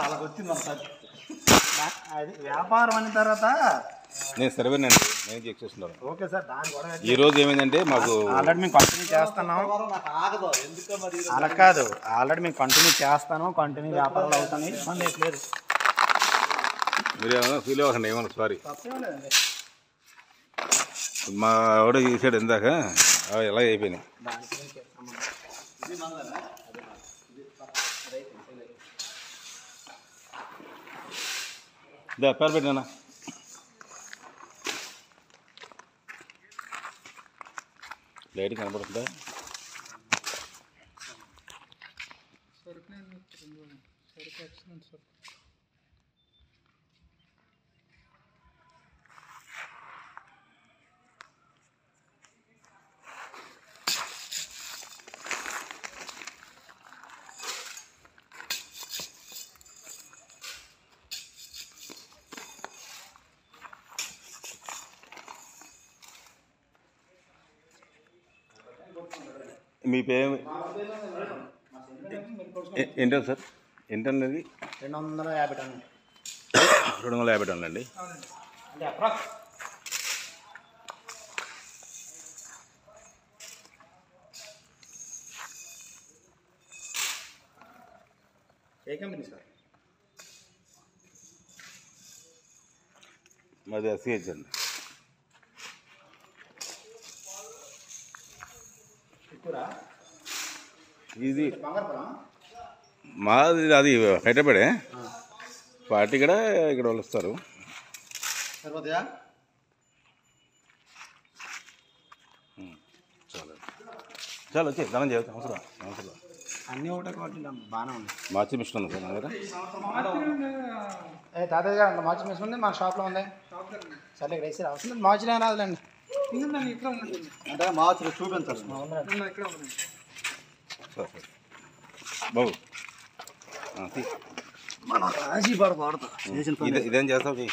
అలా వచ్చింది అది వ్యాపారం అయిన తర్వాత నేను సర్వేనండి, నేను చెక్ చేస్తున్నాను. Okay sir. దాని కూడా ఈరోజు ఏమైందంటే మాకు ఆల్రెడీ మేము కంటిన్యూ చేస్తున్నాం. అలా కాదు, ఆల్రెడీ మేము కంటిన్యూ చేస్తాను, కంటిన్యూ వ్యాపారాలు అవుతాయి, ఇబ్బంది లేదు. మీరు ఏమన్నా ఫీల్ అవ్వకండి, ఏమన్నా సారీ. మా ఆవిడ చేసాడు ఇందాక, ఎలా అయిపోయినాయి. పేరు పెట్టినా లైట్ కనపడుతుందా? మీ పేరు ఏంటండి సార్? ఏంటండి అది? 250 టన్నులు. 250 టన్నులు అండి. ఏ కంపెనీ సార్? మాది సిహెచ్ అండి. ఇది మాది, అది హైదరాబాదే. పార్టీ కూడా ఇక్కడ వాళ్ళు వస్తారు. చాలా చాలా వచ్చి ధనం చేస్తాం. అవసరం అవసరం అన్నీ ఒకటే కాబట్టి బాగానే ఉంది. మార్చి మిషన్ ఉంది సార్ నా దగ్గర. తాతయ్య గారు మార్చి మిషన్ ఉంది మా షాప్లో ఉంది. సరే ఇక్కడ వేసి అవసరం మార్చిలో రాదులేండి. అంటే మార్చి చూపించాలి బాబు. మనం రాజీ పడకూడదు. ఇదేం చేస్తావు చెయ్యి.